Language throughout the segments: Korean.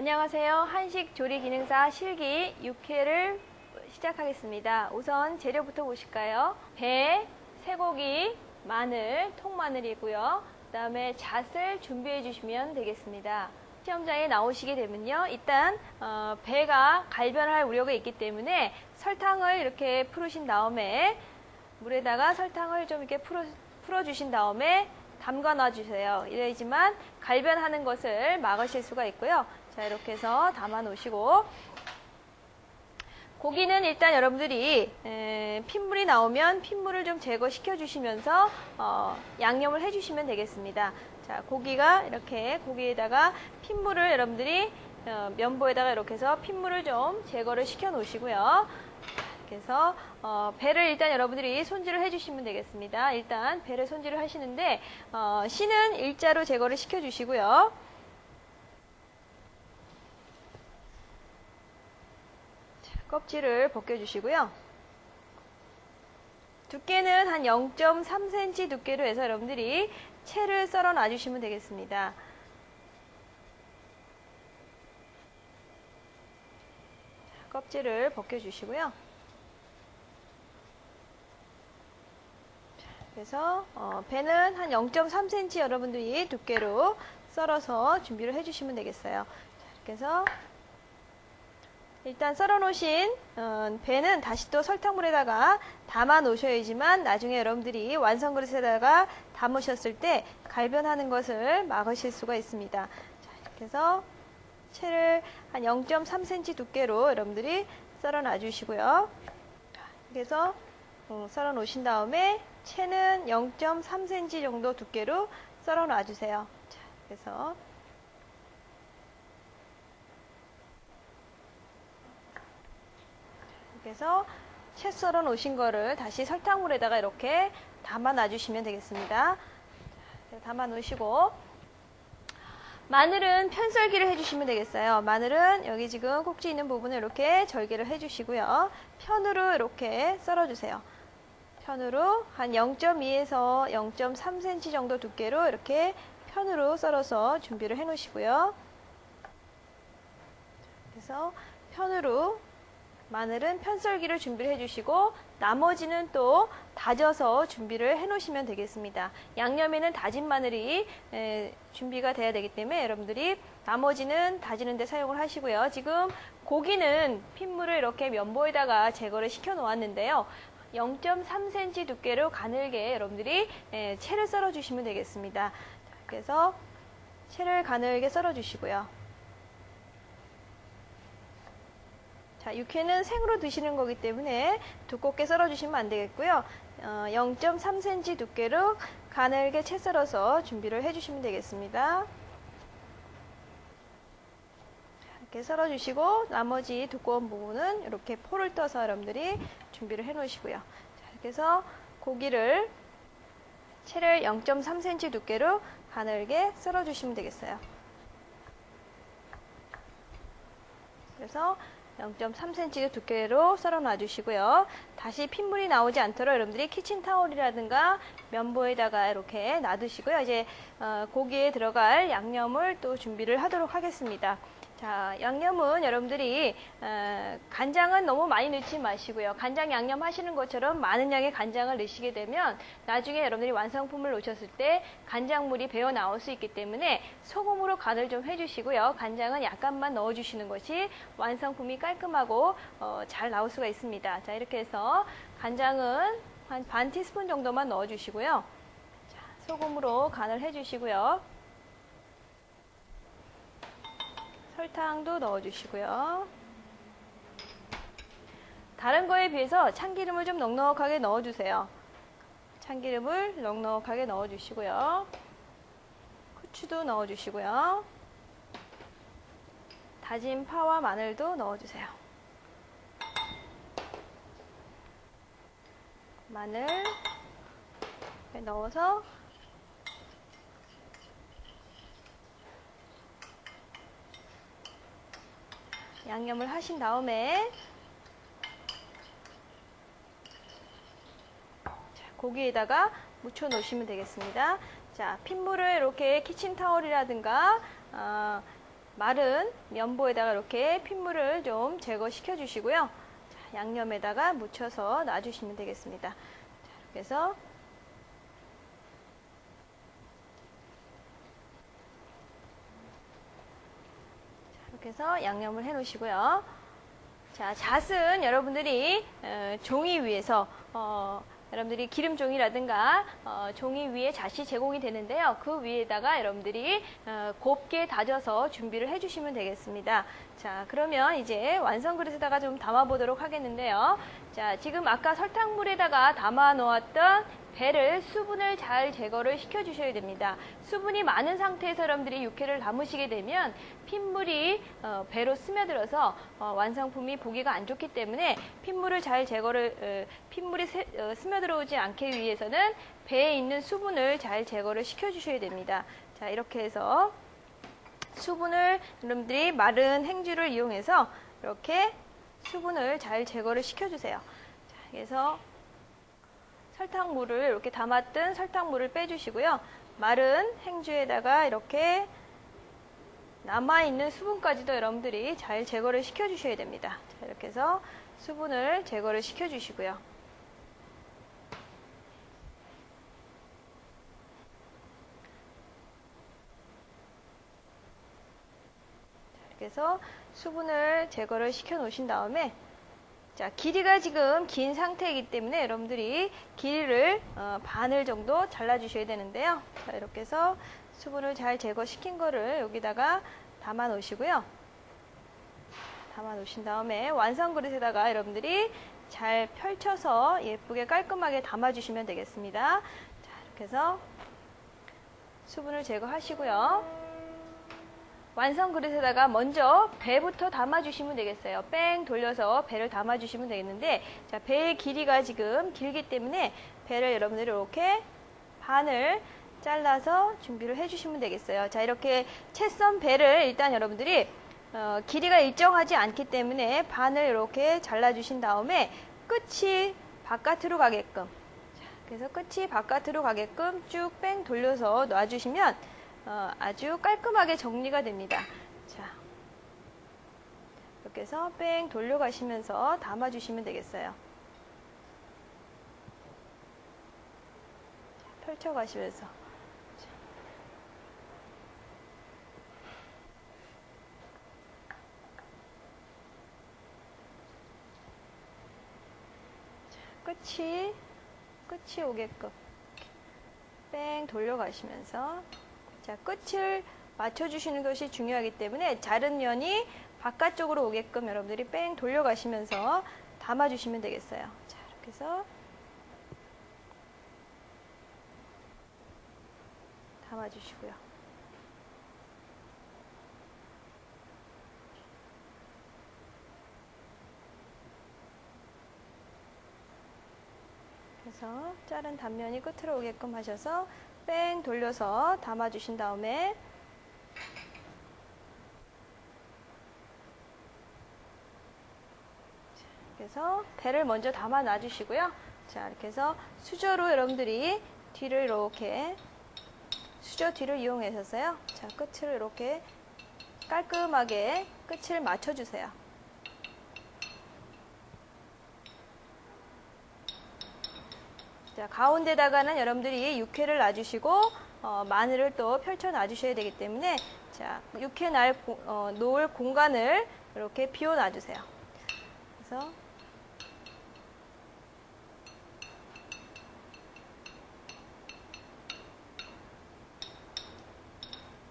안녕하세요. 한식 조리 기능사 실기 6회를 시작하겠습니다. 우선 재료부터 보실까요? 배, 쇠고기, 마늘, 통마늘이고요. 그 다음에 잣을 준비해 주시면 되겠습니다. 시험장에 나오시게 되면요. 일단 배가 갈변할 우려가 있기 때문에 설탕을 이렇게 풀으신 다음에 물에다가 설탕을 좀 이렇게 풀어주신 다음에 담가 놔주세요. 이래야지만 갈변하는 것을 막으실 수가 있고요. 자, 이렇게 해서 담아 놓으시고, 고기는 일단 여러분들이 핏물이 나오면 핏물을 좀 제거시켜 주시면서 양념을 해 주시면 되겠습니다. 자, 고기가 이렇게 고기에다가 핏물을 여러분들이 면보에다가 이렇게 해서 핏물을 좀 제거를 시켜 놓으시고요. 그래서 배를 일단 여러분들이 손질을 해주시면 되겠습니다. 일단 배를 손질을 하시는데 씨는 일자로 제거를 시켜주시고요. 자, 껍질을 벗겨주시고요. 두께는 한 0.3cm 두께로 해서 여러분들이 채를 썰어 놔주시면 되겠습니다. 자, 껍질을 벗겨주시고요. 그래서 배는 한 0.3cm 여러분들이 두께로 썰어서 준비를 해주시면 되겠어요. 이렇게 해서 일단 썰어 놓으신 배는 다시 또 설탕물에다가 담아 놓으셔야지만 나중에 여러분들이 완성 그릇에다가 담으셨을 때 갈변하는 것을 막으실 수가 있습니다. 자, 이렇게 해서 채를 한 0.3cm 두께로 여러분들이 썰어 놔주시고요. 이렇게 해서 썰어 놓으신 다음에 채는 0.3cm 정도 두께로 썰어 놔주세요. 자, 그래서 이렇게 해서 채 썰어 놓으신 거를 다시 설탕물에다가 이렇게 담아 놔주시면 되겠습니다. 자, 담아 놓으시고, 마늘은 편썰기를 해주시면 되겠어요. 마늘은 여기 지금 꼭지 있는 부분을 이렇게 절개를 해주시고요. 편으로 이렇게 썰어주세요. 편으로 한 0.2에서 0.3cm 정도 두께로 이렇게 편으로 썰어서 준비를 해 놓으시고요. 그래서 편으로 마늘은 편썰기를 준비를 해 주시고, 나머지는 또 다져서 준비를 해 놓으시면 되겠습니다. 양념에는 다진 마늘이 준비가 돼야 되기 때문에 여러분들이 나머지는 다지는 데 사용을 하시고요. 지금 고기는 핏물을 이렇게 면보에다가 제거를 시켜 놓았는데요. 0.3cm 두께로 가늘게 여러분들이 채를 썰어 주시면 되겠습니다. 그래서 채를 가늘게 썰어 주시고요. 자, 육회는 생으로 드시는 거기 때문에 두껍게 썰어 주시면 안 되겠고요. 0.3cm 두께로 가늘게 채 썰어서 준비를 해 주시면 되겠습니다. 이렇게 썰어 주시고, 나머지 두꺼운 부분은 이렇게 포를 떠서 여러분들이 준비를 해 놓으시고요. 자, 이렇게 해서 고기를 채를 0.3cm 두께로 가늘게 썰어 주시면 되겠어요. 그래서 0.3cm 두께로 썰어 놔주시고요. 다시 핏물이 나오지 않도록 여러분들이 키친타올이라든가 면보에다가 이렇게 놔두시고요. 이제 고기에 들어갈 양념을 또 준비를 하도록 하겠습니다. 자, 양념은 여러분들이 간장은 너무 많이 넣지 마시고요. 간장 양념 하시는 것처럼 많은 양의 간장을 넣으시게 되면 나중에 여러분들이 완성품을 놓으셨을 때 간장물이 배어 나올 수 있기 때문에 소금으로 간을 좀 해주시고요. 간장은 약간만 넣어주시는 것이 완성품이 깔끔하고 잘 나올 수가 있습니다. 자, 이렇게 해서 간장은 한 반 티스푼 정도만 넣어주시고요. 자, 소금으로 간을 해주시고요. 설탕도 넣어주시고요. 다른 거에 비해서 참기름을 좀 넉넉하게 넣어주세요. 참기름을 넉넉하게 넣어주시고요. 후추도 넣어주시고요. 다진 파와 마늘도 넣어주세요. 마늘 넣어서 양념을 하신 다음에 고기에다가 묻혀 놓으시면 되겠습니다. 자, 핏물을 이렇게 키친타올이라든가 마른 면보에다가 이렇게 핏물을 좀 제거시켜 주시고요. 자, 양념에다가 묻혀서 놔주시면 되겠습니다. 자, 이렇게 해서 이렇게 해서 양념을 해 놓으시고요. 자, 잣은 여러분들이 종이 위에서 여러분들이 기름종이라든가 종이 위에 잣이 제공이 되는데요. 그 위에다가 여러분들이 곱게 다져서 준비를 해주시면 되겠습니다. 자, 그러면 이제 완성 그릇에다가 좀 담아 보도록 하겠는데요. 자, 지금 아까 설탕물에다가 담아 놓았던 배를 수분을 잘 제거를 시켜 주셔야 됩니다. 수분이 많은 상태에서 여러분들이 육회를 담으시게 되면 핏물이 배로 스며들어서 완성품이 보기가 안 좋기 때문에 핏물을 잘 제거를 핏물이 스며들어오지 않게 위해서는 배에 있는 수분을 잘 제거를 시켜 주셔야 됩니다. 자, 이렇게 해서 수분을 여러분들이 마른 행주를 이용해서 이렇게 수분을 잘 제거를 시켜 주세요. 자, 그래서 설탕물을 이렇게 담았던 설탕물을 빼주시고요. 마른 행주에다가 이렇게 남아있는 수분까지도 여러분들이 잘 제거를 시켜주셔야 됩니다. 자, 이렇게 해서 수분을 제거를 시켜주시고요. 이렇게 해서 수분을 제거를 시켜 놓으신 다음에 자, 길이가 지금 긴 상태이기 때문에 여러분들이 길이를 반을 정도 잘라주셔야 되는데요. 자, 이렇게 해서 수분을 잘 제거시킨 거를 여기다가 담아 놓으시고요. 담아 놓으신 다음에 완성 그릇에다가 여러분들이 잘 펼쳐서 예쁘게 깔끔하게 담아 주시면 되겠습니다. 자, 이렇게 해서 수분을 제거하시고요. 완성 그릇에다가 먼저 배부터 담아주시면 되겠어요. 뺑 돌려서 배를 담아주시면 되겠는데, 자, 배의 길이가 지금 길기 때문에 배를 여러분들이 이렇게 반을 잘라서 준비를 해주시면 되겠어요. 자, 이렇게 채 썬 배를 일단 여러분들이 길이가 일정하지 않기 때문에 반을 이렇게 잘라주신 다음에 끝이 바깥으로 가게끔, 자, 그래서 끝이 바깥으로 가게끔 쭉 뺑 돌려서 놔주시면 아주 깔끔하게 정리가 됩니다. 자, 이렇게 해서 뺑 돌려가시면서 담아주시면 되겠어요. 자, 펼쳐가시면서. 자, 끝이 오게끔 뺑 돌려가시면서 자, 끝을 맞춰주시는 것이 중요하기 때문에 자른 면이 바깥쪽으로 오게끔 여러분들이 뺑 돌려가시면서 담아주시면 되겠어요. 자, 이렇게 해서 담아주시고요. 그래서 자른 단면이 끝으로 오게끔 하셔서 뺑 돌려서 담아주신 다음에 그래서 배를 먼저 담아 놔주시고요. 자, 이렇게 해서 수저로 여러분들이 뒤를 이렇게 수저 뒤를 이용하셔서요. 자, 끝을 이렇게 깔끔하게 끝을 맞춰주세요. 자, 가운데다가는 여러분들이 육회를 놔주시고 마늘을 또 펼쳐 놔주셔야 되기 때문에 자, 육회 놓을 공간을 이렇게 비워 놔주세요. 그래서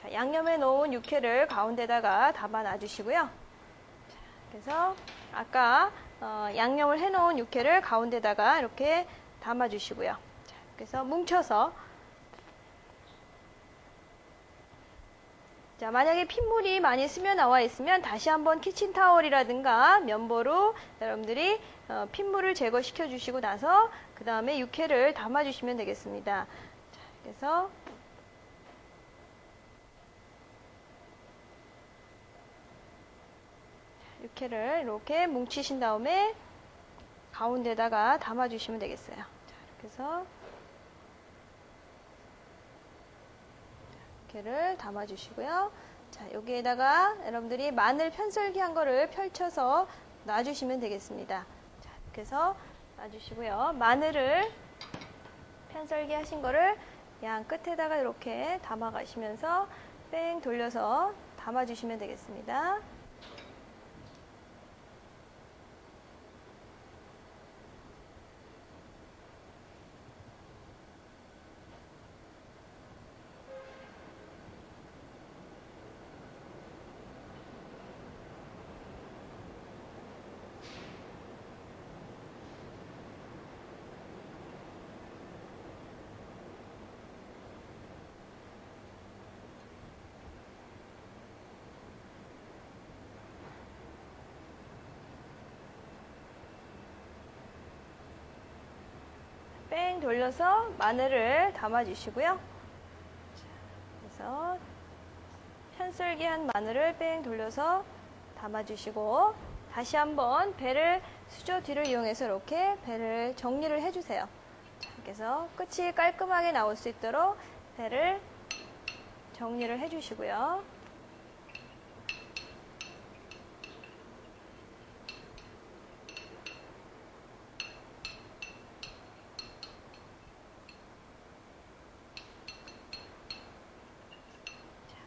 자, 양념해 놓은 육회를 가운데다가 담아 놔주시고요. 자, 그래서 아까 양념을 해 놓은 육회를 가운데다가 이렇게 담아주시고요. 자, 그래서 뭉쳐서 자, 만약에 핏물이 많이 스며 나와 있으면 다시 한번 키친타월이라든가 면보로 여러분들이 핏물을 제거시켜 주시고 나서 그 다음에 육회를 담아 주시면 되겠습니다. 자, 그래서 육회를 이렇게 뭉치신 다음에 가운데다가 담아 주시면 되겠어요. 자, 이렇게 해서 육회를 담아 주시고요. 자, 여기에다가 여러분들이 마늘 편썰기 한 거를 펼쳐서 놔주시면 되겠습니다. 자, 이렇게 해서 놔주시고요. 마늘을 편썰기 하신 거를 양 끝에다가 이렇게 담아 가시면서 뺑 돌려서 담아 주시면 되겠습니다. 뺑 돌려서 마늘을 담아 주시고요. 그래서 편썰기 한 마늘을 뺑 돌려서 담아 주시고 다시 한번 배를 수저 뒤를 이용해서 이렇게 배를 정리를 해 주세요. 그래서 끝이 깔끔하게 나올 수 있도록 배를 정리를 해 주시고요.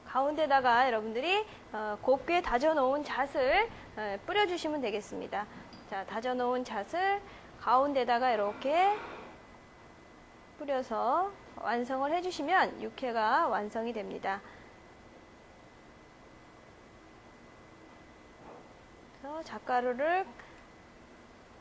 가운데다가 여러분들이 곱게 다져놓은 잣을 뿌려주시면 되겠습니다. 자, 다져놓은 잣을 가운데다가 이렇게 뿌려서 완성을 해주시면 육회가 완성이 됩니다. 그래서 잣가루를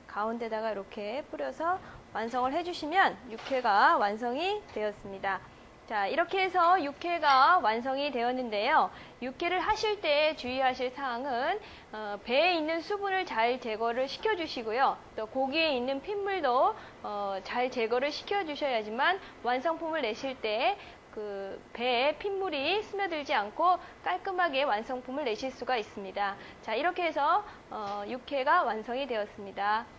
가운데다가 이렇게 뿌려서 완성을 해주시면 육회가 완성이 되었습니다. 자, 이렇게 해서 육회가 완성이 되었는데요. 육회를 하실 때 주의하실 사항은 배에 있는 수분을 잘 제거를 시켜주시고요. 또 고기에 있는 핏물도 잘 제거를 시켜주셔야지만 완성품을 내실 때 그 배에 핏물이 스며들지 않고 깔끔하게 완성품을 내실 수가 있습니다. 자, 이렇게 해서 육회가 완성이 되었습니다.